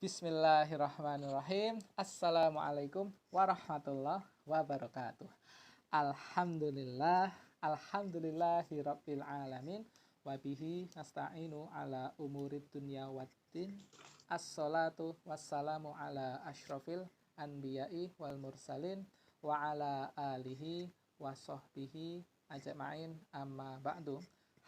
Bismillahirrahmanirrahim. Assalamualaikum warahmatullahi wabarakatuh. Alhamdulillahirabbil alamin wa bihi nasta'inu ala umurid dunya waddin. Assalatu wassalamu ala asyrafil anbiya'i wal mursalin wa ala alihi wa sahbihi ajma'in amma ba'du.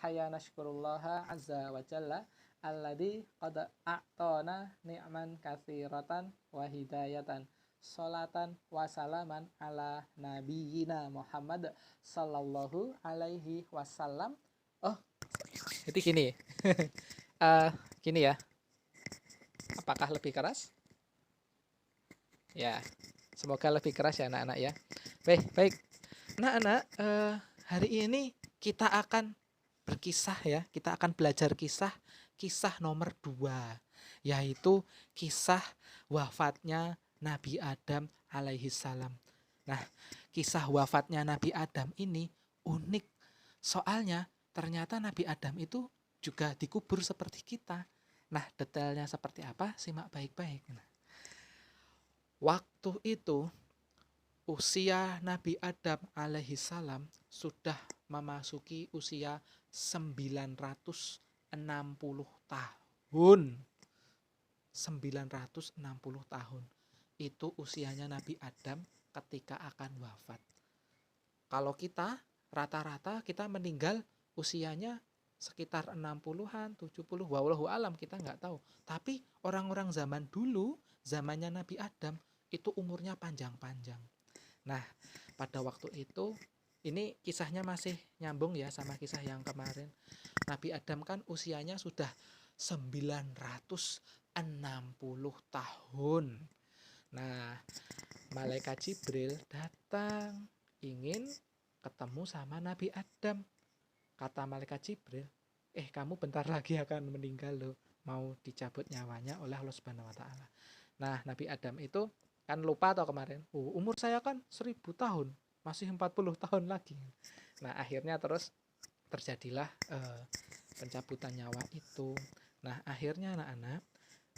Hayya nashkurullaha azza wa jalla alladzi qad a'tana ni'man katsiratan wa hidayatan sholatan wa salaman ala nabiyyina Muhammad sallallahu alaihi wasallam. Oh, jadi gini. uh, Gini ya. Apakah lebih keras? Ya, semoga lebih keras ya anak-anak ya. Baik. Anak-anak, hari ini kita akan berkisah ya. Kita akan belajar kisah nomor 2, yaitu kisah wafatnya Nabi Adam alaihi salam. Nah, kisah wafatnya Nabi Adam ini unik. Soalnya ternyata Nabi Adam itu juga dikubur seperti kita. Nah, detailnya seperti apa? Simak baik-baik. Nah, waktu itu usia Nabi Adam alaihi salam sudah memasuki usia 960 tahun. 960 tahun. Itu usianya Nabi Adam ketika akan wafat. Kalau kita rata-rata kita meninggal usianya sekitar 60-an, 70, wallahu alam, kita nggak tahu. Tapi orang-orang zaman dulu, zamannya Nabi Adam, itu umurnya panjang-panjang. Nah, pada waktu itu, ini kisahnya masih nyambung ya sama kisah yang kemarin. Nabi Adam kan usianya sudah 960 tahun. Nah, malaikat Jibril datang ingin ketemu sama Nabi Adam. Kata malaikat Jibril, kamu bentar lagi akan meninggal loh, mau dicabut nyawanya oleh Allah Subhanahu wa taala. Nah, Nabi Adam itu kan lupa atau kemarin, umur saya kan 1000 tahun, masih 40 tahun lagi. Nah, akhirnya terus terjadilah pencabutan nyawa itu. Nah, akhirnya anak-anak,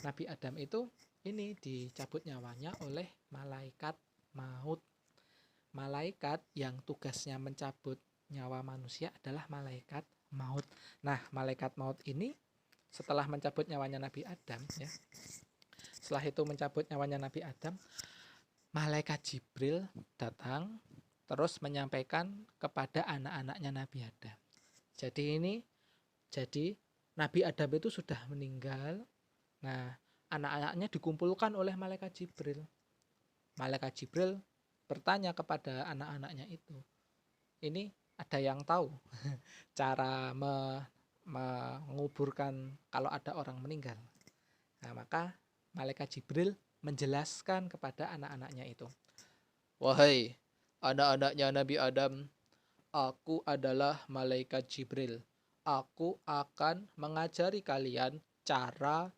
Nabi Adam itu ini dicabut nyawanya oleh malaikat maut. Malaikat yang tugasnya mencabut nyawa manusia adalah malaikat maut. Nah, malaikat maut ini setelah mencabut nyawanya Nabi Adam ya. Setelah itu mencabut nyawanya Nabi Adam, malaikat Jibril datang terus menyampaikan kepada anak-anaknya Nabi Adam. Jadi Nabi Adam itu sudah meninggal. Nah, anak-anaknya dikumpulkan oleh malaikat Jibril. Malaikat Jibril bertanya kepada anak-anaknya itu, ini ada yang tahu cara menguburkan kalau ada orang meninggal? Nah, maka malaikat Jibril menjelaskan kepada anak-anaknya itu, wahai anak-anaknya Nabi Adam, aku adalah malaikat Jibril. Aku akan mengajari kalian cara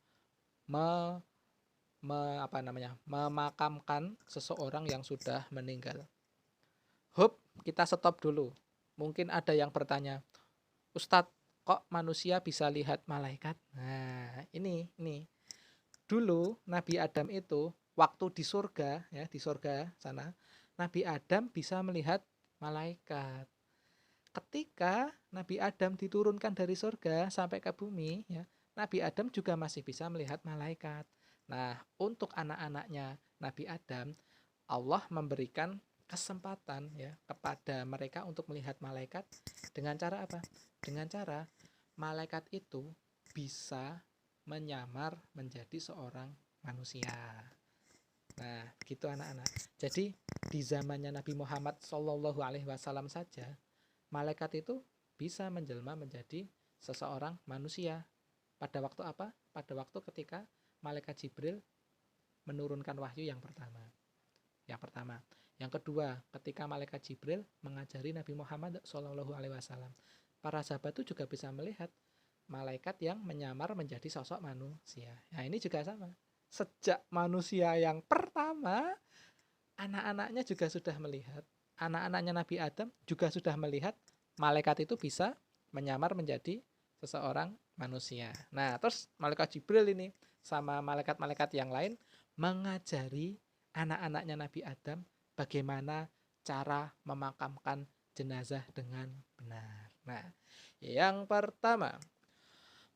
memakamkan seseorang yang sudah meninggal. Kita stop dulu. Mungkin ada yang bertanya, Ustadz, kok manusia bisa lihat malaikat? Nah, ini. Dulu Nabi Adam itu waktu di surga sana, Nabi Adam bisa melihat malaikat. Ketika Nabi Adam diturunkan dari surga sampai ke bumi ya, Nabi Adam juga masih bisa melihat malaikat. Nah, untuk anak-anaknya Nabi Adam, Allah memberikan kesempatan ya kepada mereka untuk melihat malaikat dengan cara apa? Dengan cara malaikat itu bisa menyamar menjadi seorang manusia. Nah, gitu anak-anak. Jadi di zamannya Nabi Muhammad SAW saja, malaikat itu bisa menjelma menjadi seseorang manusia. Pada waktu apa? Pada waktu ketika malaikat Jibril menurunkan wahyu yang pertama. Yang kedua, ketika malaikat Jibril mengajari Nabi Muhammad SAW. Para sahabat itu juga bisa melihat malaikat yang menyamar menjadi sosok manusia. Nah, ini juga sama. Sejak manusia yang pertama, anak-anaknya juga sudah melihat. Anak-anaknya Nabi Adam juga sudah melihat malaikat itu bisa menyamar menjadi seseorang manusia. Nah, terus malaikat Jibril ini sama malaikat-malaikat yang lain mengajari anak-anaknya Nabi Adam bagaimana cara memakamkan jenazah dengan benar. Nah, yang pertama,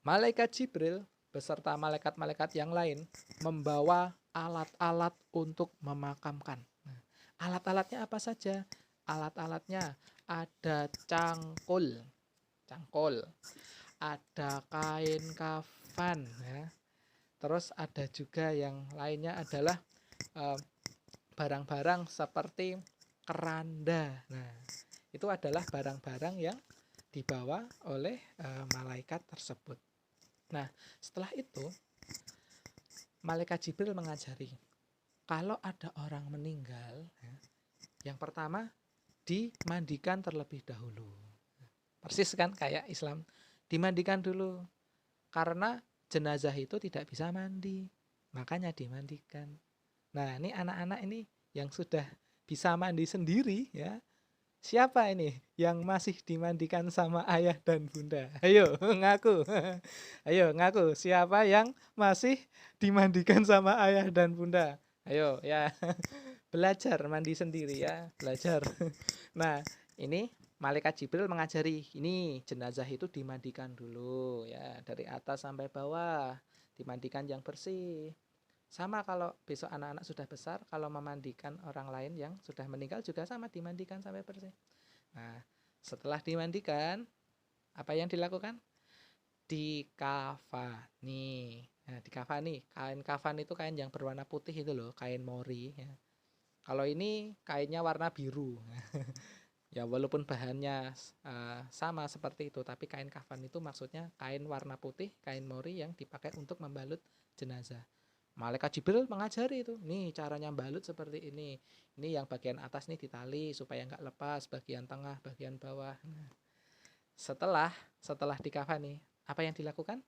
malaikat Jibril beserta malaikat-malaikat yang lain membawa alat-alat untuk memakamkan. Nah, alat-alatnya apa saja? Alat-alatnya ada cangkul, ada kain kafan, ya. Terus ada juga yang lainnya adalah barang-barang seperti keranda. Nah, itu adalah barang-barang yang dibawa oleh malaikat tersebut. Nah, setelah itu malaikat Jibril mengajari kalau ada orang meninggal, ya, yang pertama dimandikan terlebih dahulu. Persis kan kayak Islam, dimandikan dulu karena jenazah itu tidak bisa mandi, makanya dimandikan. Nah, ini anak-anak ini yang sudah bisa mandi sendiri, ya. Siapa ini yang masih dimandikan sama ayah dan bunda? Ayo ngaku. Ayo ngaku, siapa yang masih dimandikan sama ayah dan bunda? Ayo ya. Belajar mandi sendiri ya, belajar. Nah, ini malaikat Jibril mengajari, ini jenazah itu dimandikan dulu ya, dari atas sampai bawah, dimandikan yang bersih. Sama kalau besok anak-anak sudah besar, kalau memandikan orang lain yang sudah meninggal juga sama, dimandikan sampai bersih. Nah, setelah dimandikan, apa yang dilakukan? Dikafani. Nah, dikafani, kain kafan itu kain yang berwarna putih itu loh, kain mori ya. Kalau ini kainnya warna biru. Ya walaupun bahannya sama seperti itu, tapi kain kafan itu maksudnya kain warna putih, kain mori yang dipakai untuk membalut jenazah. Malaikat Jibril mengajari itu, nih caranya balut seperti ini. Ini yang bagian atas nih ditali supaya nggak lepas, bagian tengah, bagian bawah. Nah, setelah dikafani, apa yang dilakukan?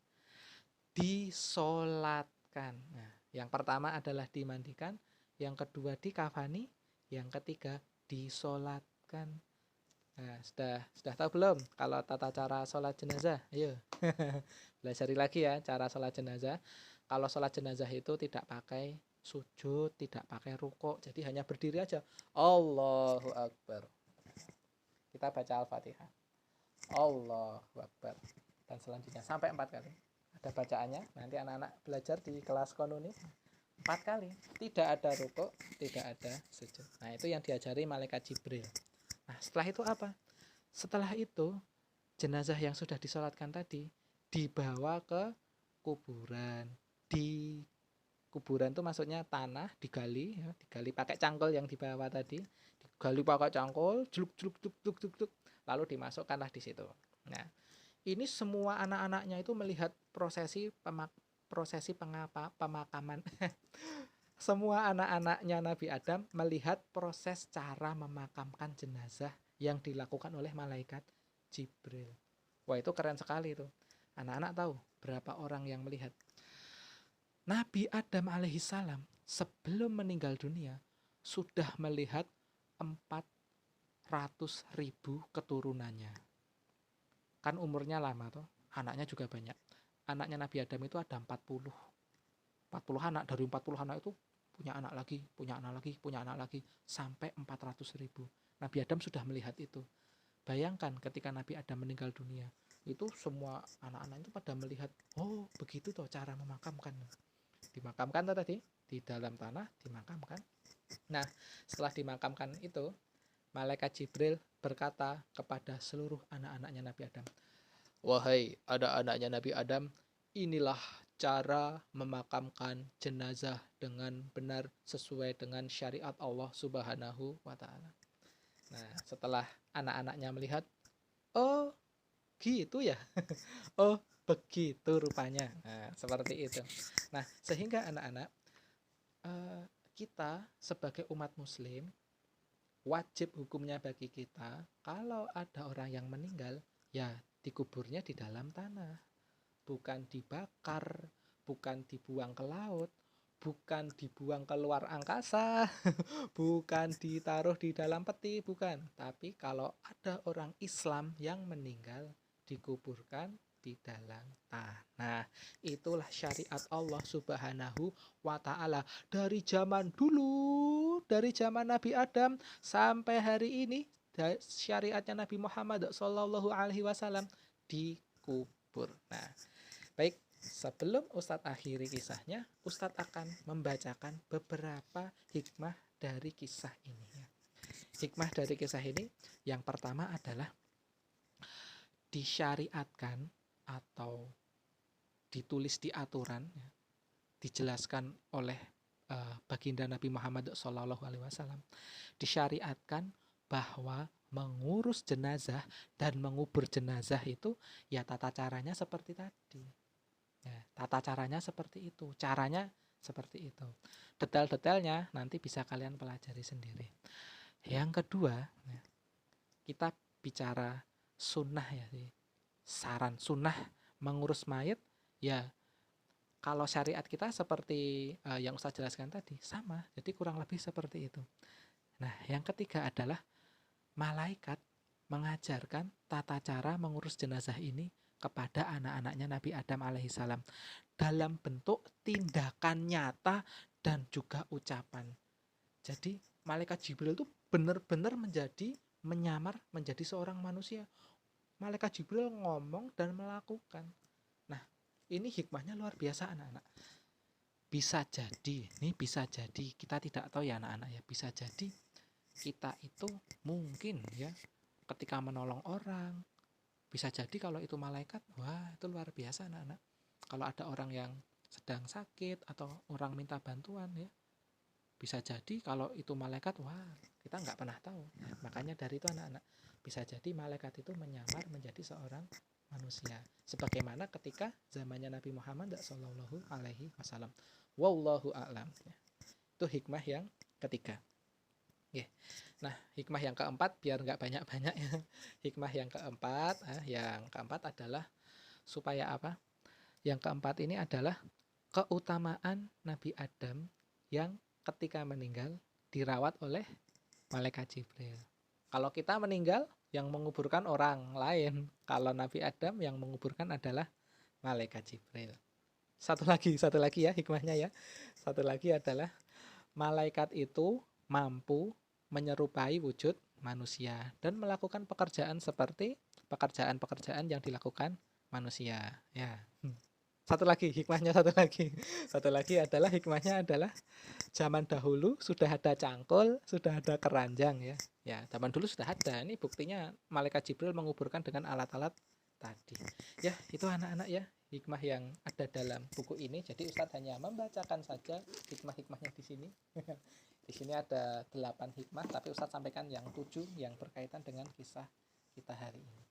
Disolatkan. Nah, yang pertama adalah dimandikan, yang kedua dikafani, yang ketiga disolatkan. Nah, sudah tahu belum kalau tata cara sholat jenazah? Ayo, belajar lagi ya cara sholat jenazah. Kalau sholat jenazah itu tidak pakai sujud, tidak pakai rukuk, jadi hanya berdiri aja. Allahu Akbar. Kita baca Al-Fatihah. Allahu Akbar. Dan selanjutnya sampai 4 kali. Ada bacaannya. Nanti anak-anak belajar di kelas konuni 4 kali. Tidak ada rukuk, tidak ada sujud. Nah, itu yang diajari malaikat Jibril. Nah, setelah itu apa? Setelah itu jenazah yang sudah disolatkan tadi dibawa ke kuburan. Di kuburan itu maksudnya tanah digali, ya, digali pakai cangkul yang dibawa tadi, digali pakai cangkul, jeluk, lalu dimasukkanlah di situ. Nah, ini semua anak-anaknya itu melihat prosesi pemakaman. Semua anak-anaknya Nabi Adam melihat proses cara memakamkan jenazah yang dilakukan oleh malaikat Jibril. Wah, itu keren sekali itu. Anak-anak tahu berapa orang yang melihat? Nabi Adam alaihissalam sebelum meninggal dunia sudah melihat 400.000 keturunannya. Kan umurnya lama tuh, anaknya juga banyak. Anaknya Nabi Adam itu ada 40 anak. Dari 40 anak itu punya anak lagi, punya anak lagi, punya anak lagi, sampai 400.000. Nabi Adam sudah melihat itu. Bayangkan ketika Nabi Adam meninggal dunia, itu semua anak-anak itu pada melihat, oh begitu toh cara memakamkan. Dimakamkan tadi di dalam tanah, dimakamkan. Nah, setelah dimakamkan itu, malaikat Jibril berkata kepada seluruh anak-anaknya Nabi Adam, wahai anak-anaknya Nabi Adam, inilah cara memakamkan jenazah dengan benar sesuai dengan syariat Allah Subhanahu wa Ta'ala. Nah, setelah anak-anaknya melihat, oh gitu ya, oh begitu rupanya. Nah, seperti itu. Nah, sehingga anak-anak, kita sebagai umat muslim, wajib hukumnya bagi kita, kalau ada orang yang meninggal, ya dikuburnya di dalam tanah. Bukan dibakar, bukan dibuang ke laut, bukan dibuang ke luar angkasa, bukan ditaruh di dalam peti, bukan. Tapi kalau ada orang Islam yang meninggal, dikuburkan di dalam tanah. Itulah syariat Allah Subhanahu wa Ta'ala dari zaman dulu, dari zaman Nabi Adam sampai hari ini. Syariatnya Nabi Muhammad Sallallahu Alaihi Wasallam dikubur. Nah, baik, sebelum Ustadz akhiri kisahnya, Ustadz akan membacakan beberapa hikmah dari kisah ini. Hikmah dari kisah ini yang pertama adalah disyariatkan atau ditulis di aturan, dijelaskan oleh baginda Nabi Muhammad SAW, disyariatkan bahwa mengurus jenazah dan mengubur jenazah itu ya tata caranya seperti tadi. Ya, tata caranya seperti itu, caranya seperti itu. Detail-detailnya nanti bisa kalian pelajari sendiri. Yang kedua, kita bicara sunnah ya, saran sunnah mengurus mayat ya. Kalau syariat kita seperti yang Ustaz jelaskan tadi, sama. Jadi kurang lebih seperti itu. Nah, yang ketiga adalah malaikat mengajarkan tata cara mengurus jenazah ini kepada anak-anaknya Nabi Adam alaihissalam dalam bentuk tindakan nyata dan juga ucapan. Jadi malaikat Jibril itu benar-benar menyamar menjadi seorang manusia. Malaikat Jibril ngomong dan melakukan. Nah, ini hikmahnya luar biasa anak-anak. Bisa jadi kita tidak tahu ya anak-anak ya, bisa jadi kita itu mungkin ya ketika menolong orang, bisa jadi kalau itu malaikat, wah itu luar biasa anak-anak. Kalau ada orang yang sedang sakit atau orang minta bantuan ya, bisa jadi kalau itu malaikat, wah kita nggak pernah tahu. Makanya dari itu anak-anak, bisa jadi malaikat itu menyamar menjadi seorang manusia. Sebagaimana ketika zamannya Nabi Muhammad Sallallahu Alaihi Wasallam. Wallahu a'lam. Itu hikmah yang ketiga. Nah, hikmah yang keempat biar nggak banyak-banyak ya. Hikmah yang keempat adalah supaya apa? Yang keempat ini adalah keutamaan Nabi Adam yang ketika meninggal dirawat oleh malaikat Jibril. Kalau kita meninggal, yang menguburkan orang lain. Kalau Nabi Adam yang menguburkan adalah malaikat Jibril. Satu lagi ya hikmahnya ya. Satu lagi adalah malaikat itu mampu menyerupai wujud manusia dan melakukan pekerjaan seperti pekerjaan-pekerjaan yang dilakukan manusia. Ya. Satu lagi adalah hikmahnya adalah zaman dahulu sudah ada cangkul, sudah ada keranjang ya. Ya, zaman dulu sudah ada. Ini buktinya malaikat Jibril menguburkan dengan alat-alat tadi. Ya, itu anak-anak ya, hikmah yang ada dalam buku ini. Jadi Ustadz hanya membacakan saja hikmah-hikmahnya di sini. Di sini ada 8 hikmah, tapi Ustadz sampaikan yang 7 yang berkaitan dengan kisah kita hari ini.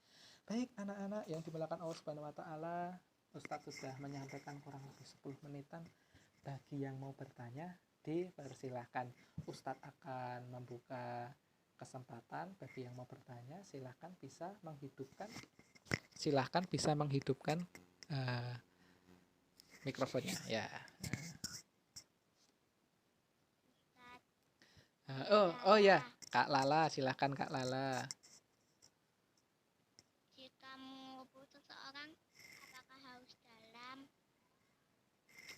Baik anak-anak yang dimuliakan Allah Subhanahu wa Ta'ala, Ustadz sudah menyampaikan kurang lebih 10 menitan. Bagi yang mau bertanya, dipersilahkan. Ustadz akan membuka kesempatan bagi yang mau bertanya. Silahkan bisa menghidupkan mikrofonnya ya. Oh ya, Kak Lala, silahkan Kak Lala. Jika mengubur seseorang, apakah harus dalam?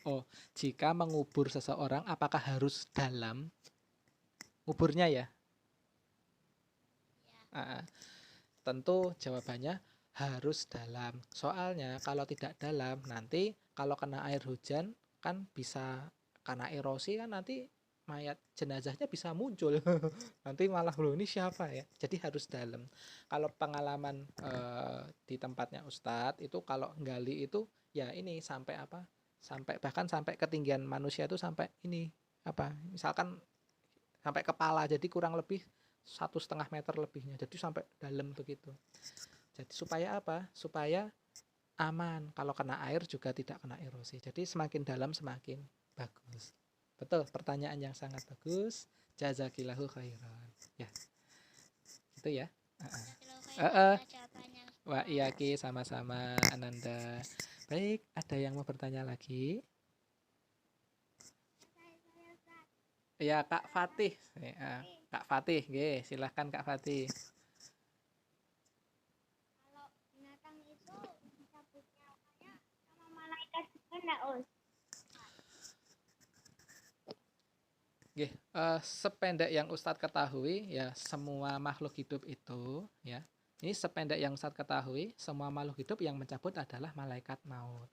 Oh, jika mengubur seseorang, apakah harus dalam? Nguburnya ya? Tentu jawabannya harus dalam. Soalnya kalau tidak dalam, nanti kalau kena air hujan kan bisa karena erosi kan nanti mayat jenazahnya bisa muncul. Nanti malah loh ini siapa ya? Jadi harus dalam. Kalau pengalaman di tempatnya Ustadz itu kalau gali itu ya ini sampai apa? Bahkan sampai ketinggian manusia itu sampai ini apa? Misalkan sampai kepala, jadi kurang lebih 1,5 meter lebihnya. Jadi sampai dalam begitu. Jadi supaya apa? Supaya aman. Kalau kena air juga tidak kena erosi. Jadi semakin dalam semakin bagus. Betul, pertanyaan yang sangat bagus. Jazakillahu khairan. Ya. Itu ya. Wah, iya Ki, sama-sama Ananda. Baik, ada yang mau bertanya lagi? Ya, Kak Fatih. Kak Fatih, silahkan Kak Fatih. Kalau binatang itu bisa Nggih, sependek yang Ustadz ketahui ya semua makhluk hidup itu ya. Ini sependek yang Ustadz ketahui, semua makhluk hidup yang mencabut adalah malaikat maut.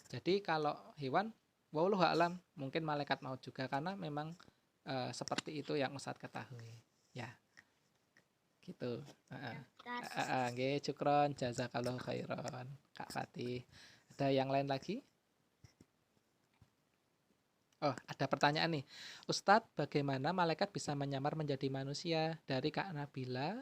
Jadi kalau hewan, wallahu alam mungkin malaikat maut juga karena memang seperti itu yang Ustadz ketahui. Ya, gitu. Heeh. Ustaz. Nggih, cukron, jazakallahu khairan, Kak Fatih. Ada yang lain lagi? Oh, ada pertanyaan nih. Ustadz, bagaimana malaikat bisa menyamar menjadi manusia? Dari Kak Nabila,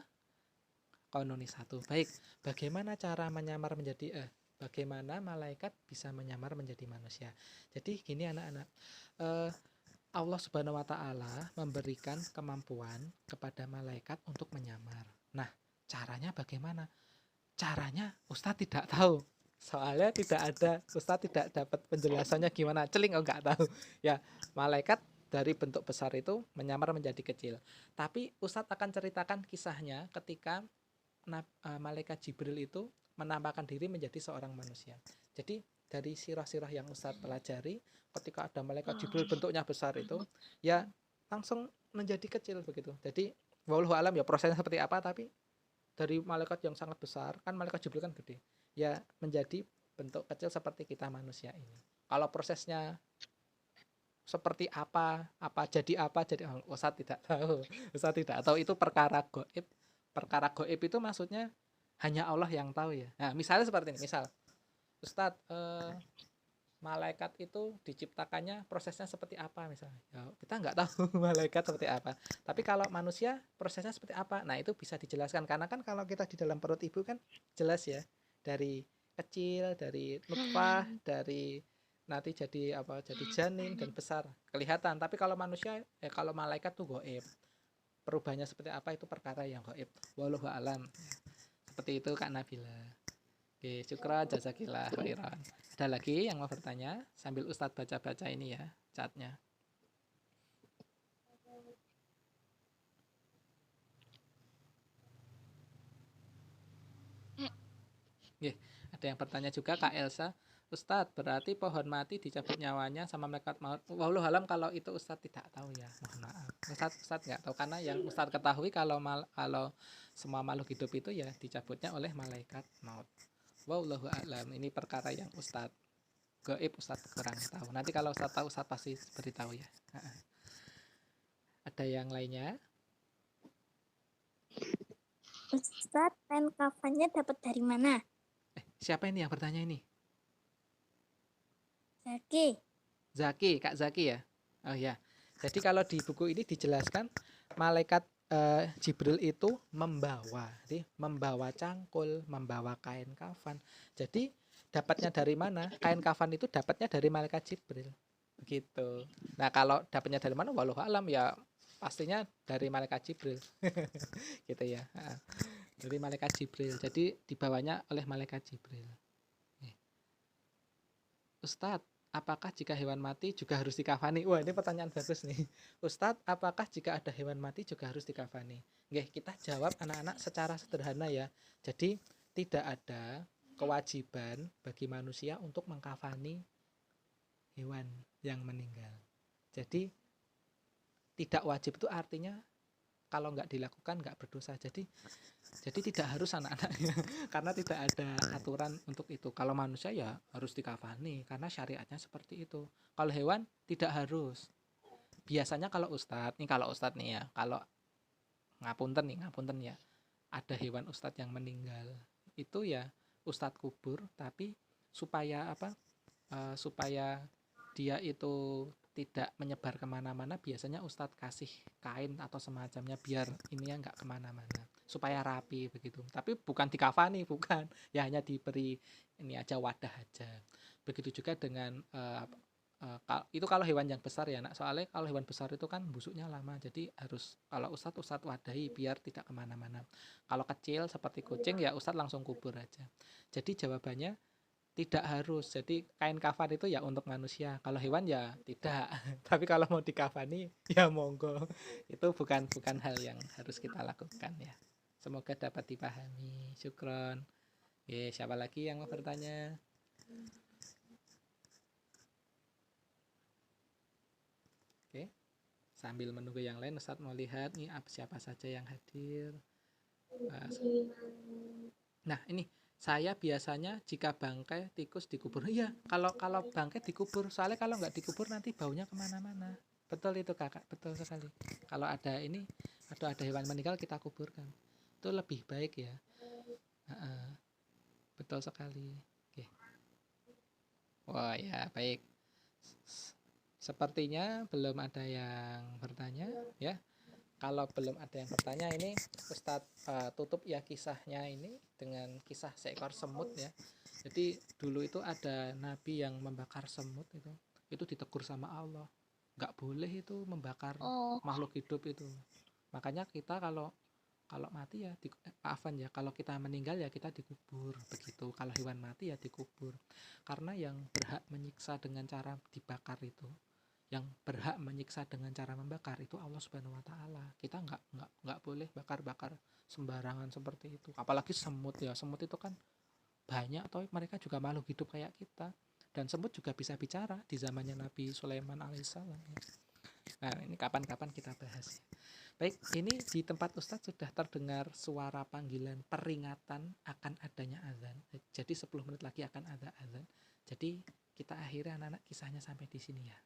Kononi 1. Baik, bagaimana cara menyamar menjadi bagaimana malaikat bisa menyamar menjadi manusia? Jadi gini anak-anak, eh, Allah Subhanahu wa taala memberikan kemampuan kepada malaikat untuk menyamar. Nah, caranya bagaimana? Caranya Ustadz tidak tahu. Soalnya tidak ada, Ustadz tidak dapat penjelasannya gimana. Celing, oh nggak tahu. Ya, malaikat dari bentuk besar itu menyamar menjadi kecil. Tapi Ustadz akan ceritakan kisahnya ketika malaikat Jibril itu menampakkan diri menjadi seorang manusia. Jadi dari sirah-sirah yang Ustadz pelajari, ketika ada malaikat Jibril bentuknya besar itu, ya langsung menjadi kecil begitu. Jadi wallahu alam ya prosesnya seperti apa, tapi dari malaikat yang sangat besar, kan malaikat Jibril kan gede, ya menjadi bentuk kecil seperti kita manusia ini. Kalau prosesnya seperti apa jadi Ustaz tidak tahu. Ustaz tidak tahu, itu perkara goib. Perkara goib itu maksudnya hanya Allah yang tahu ya. Nah, misalnya seperti ini, misal Ustadz, malaikat itu diciptakannya prosesnya seperti apa misalnya, ya, kita nggak tahu malaikat seperti apa, tapi kalau manusia prosesnya seperti apa, nah itu bisa dijelaskan karena kan kalau kita di dalam perut ibu kan jelas ya, dari kecil, dari nutfah, dari nanti jadi apa, jadi janin dan besar kelihatan, tapi kalau manusia kalau malaikat tuh goib, perubahannya seperti apa itu perkara yang goib, wallahu alam. Seperti itu Kak Nabila. Oke, syukran, jazakillah khairan. Ada lagi yang mau bertanya sambil Ustadz baca-baca ini ya chatnya. Oke, ada yang bertanya juga Kak Elsa. Ustadz, berarti pohon mati dicabut nyawanya sama malaikat maut. Wallahu alam kalau itu Ustadz tidak tahu ya, mohon maaf. Ustadz nggak tahu karena yang Ustadz ketahui kalau semua makhluk hidup itu ya dicabutnya oleh malaikat maut. Wallahu alam, ini perkara yang Ustadz gaib, Ustadz kurang tahu. Nanti kalau Ustadz tahu, Ustadz pasti beritahu ya. Ada yang lainnya? Ustaz, kain kafannya dapat dari mana? Siapa ini yang bertanya ini? Zaki. Zaki, Kak Zaki ya? Oh ya. Jadi kalau di buku ini dijelaskan malaikat Jibril itu membawa cangkul, membawa kain kafan. Jadi dapatnya dari mana? Kain kafan itu dapatnya dari malaikat Jibril. Begitu. Nah, kalau dapatnya dari mana? Wallahu alam ya, pastinya dari malaikat Jibril. Gitu ya. Dari malaikat Jibril. Jadi dibawanya oleh malaikat Jibril. Ustadz, apakah jika hewan mati juga harus dikafani? Wah, ini pertanyaan bagus nih. Ustadz, apakah jika ada hewan mati juga harus dikafani? Nggih, kita jawab anak-anak secara sederhana ya. Jadi, tidak ada kewajiban bagi manusia untuk mengkafani hewan yang meninggal. Jadi, tidak wajib itu artinya kalau nggak dilakukan nggak berdosa. Jadi tidak harus anak-anaknya karena tidak ada aturan untuk itu. Kalau manusia ya harus dikafani karena syariatnya seperti itu. Kalau hewan tidak harus. Biasanya kalau ustadz nih ya, kalau ngapunten ya, ada hewan ustadz yang meninggal itu ya ustadz kubur, tapi supaya apa, supaya dia itu tidak menyebar kemana-mana, biasanya ustadz kasih kain atau semacamnya biar ini ya nggak kemana-mana supaya rapi begitu, tapi bukan dikafani, bukan, ya hanya diberi ini aja, wadah aja. Begitu juga dengan itu kalau hewan yang besar ya nak, soalnya kalau hewan besar itu kan busuknya lama, jadi harus kalau ustadz wadahi biar tidak kemana-mana. Kalau kecil seperti kucing ya ustadz langsung kubur aja. Jadi jawabannya tidak harus. Jadi kain kafan itu ya untuk manusia. Kalau hewan ya tidak. Tapi kalau mau dikafani ya monggo. Itu bukan bukan hal yang harus kita lakukan ya. Semoga dapat dipahami. Syukron. Oke, siapa lagi yang mau bertanya? Oke. Sambil menunggu yang lain, Ustadz mau lihat nih siapa saja yang hadir. Nah, ini saya biasanya jika bangkai tikus dikubur. Iya, kalau bangkai dikubur, soalnya kalau nggak dikubur nanti baunya kemana-mana. Betul itu kakak, betul sekali. Kalau ada ini, atau ada hewan meninggal kita kuburkan, itu lebih baik ya. Betul sekali. Oke. Wah ya, baik. Sepertinya belum ada yang bertanya ya. Kalau belum ada yang bertanya, ini Ustadz tutup ya kisahnya ini dengan kisah seekor semut ya. Jadi dulu itu ada nabi yang membakar semut, itu ditegur sama Allah, nggak boleh itu membakar makhluk hidup itu. Makanya kita kalau mati ya maafan ya, kalau kita meninggal ya kita dikubur begitu. Kalau hewan mati ya dikubur, karena yang berhak menyiksa dengan cara dibakar itu, yang berhak menyiksa dengan cara membakar itu Allah Subhanahu Wa Taala. Kita nggak boleh bakar sembarangan seperti itu. Apalagi semut ya, semut itu kan banyak, atau mereka juga makhluk hidup kayak kita, dan semut juga bisa bicara di zamannya Nabi Sulaiman alaihissalam. Nah ini kapan-kapan kita bahas. Baik, ini di tempat Ustadz sudah terdengar suara panggilan peringatan akan adanya azan. Jadi 10 menit lagi akan ada azan. Jadi kita akhiri anak-anak kisahnya sampai di sini ya.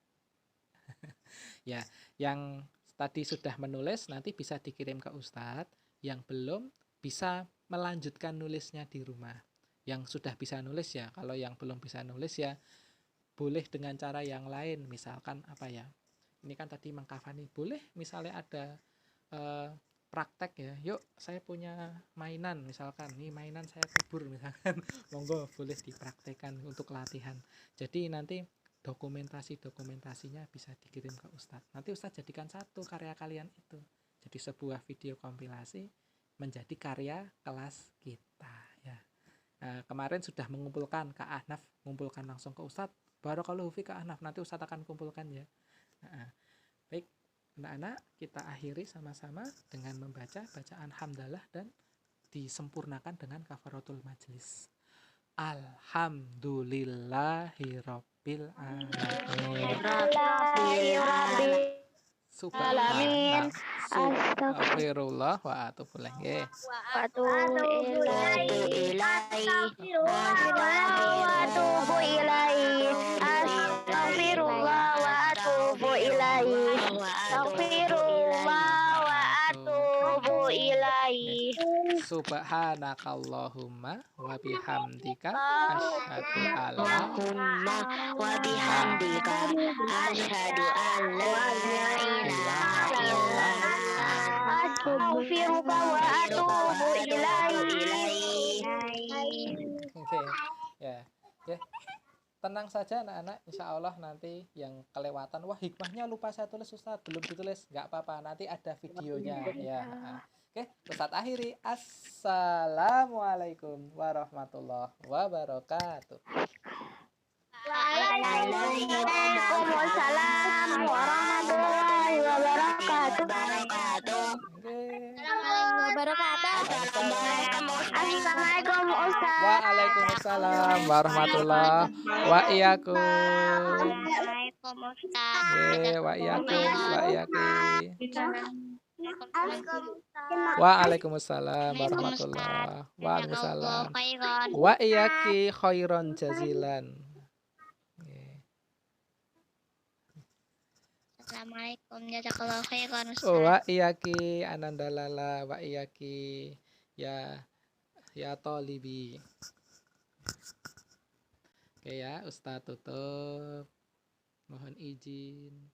Ya, yang tadi sudah menulis nanti bisa dikirim ke Ustadz. Yang belum bisa melanjutkan nulisnya di rumah. Yang sudah bisa nulis ya, kalau yang belum bisa nulis ya boleh dengan cara yang lain. Misalkan apa ya? Ini kan tadi mengkafani, boleh misalnya ada praktek ya, yuk saya punya mainan, misalkan nih mainan saya kubur misalkan, monggo boleh dipraktekkan untuk latihan. Jadi nanti dokumentasinya bisa dikirim ke Ustadz. Nanti Ustadz jadikan satu karya kalian itu jadi sebuah video kompilasi menjadi karya kelas kita ya. Nah, kemarin sudah mengumpulkan Kak Ahnaf, mengumpulkan langsung ke Ustadz. Barakallahu fi Kak Ahnaf, nanti Ustadz akan kumpulkan ya. Baik, anak-anak, kita akhiri sama-sama dengan membaca bacaan hamdalah dan disempurnakan dengan kafaratul majlis. Alhamdulillahirabbil alamin. Subhanallah. Astagfirullah wa atubu ilaih. Astagfirullah wa atubu ilaih. Astagfirullah wa atubu ilaih. Subhanakallahumma wa bihamdika asyhadu alla wa bihamdika asyhadu an la ilaha illa anta astaghfiruka wa atubu ilaih. Oke, ya. Tenang saja anak-anak, insya Allah nanti yang kelewatan, wah hikmahnya lupa saya tulis Ustadz, belum ditulis, nggak apa-apa, nanti ada videonya ya. Oke, Ustadz akhiri. Assalamualaikum warahmatullahi wabarakatuh. Waalaikumsalam warahmatullahi wabarakatuh. Assalamualaikum Ustaz. Waalaikumsalam warahmatullahi wabarakatuh. Waalaikumsalam Ustaz. Wa iyakum wa iyaki. Waalaikumsalam warahmatullahi wabarakatuh. Wa iyaki khairan jazilan. Assalamualaikum jazakallahu khairan Ustaz. Wa iyaki anandalala wa iyaki ya tolibi. Oke ya, Ustaz tutup. Mohon izin.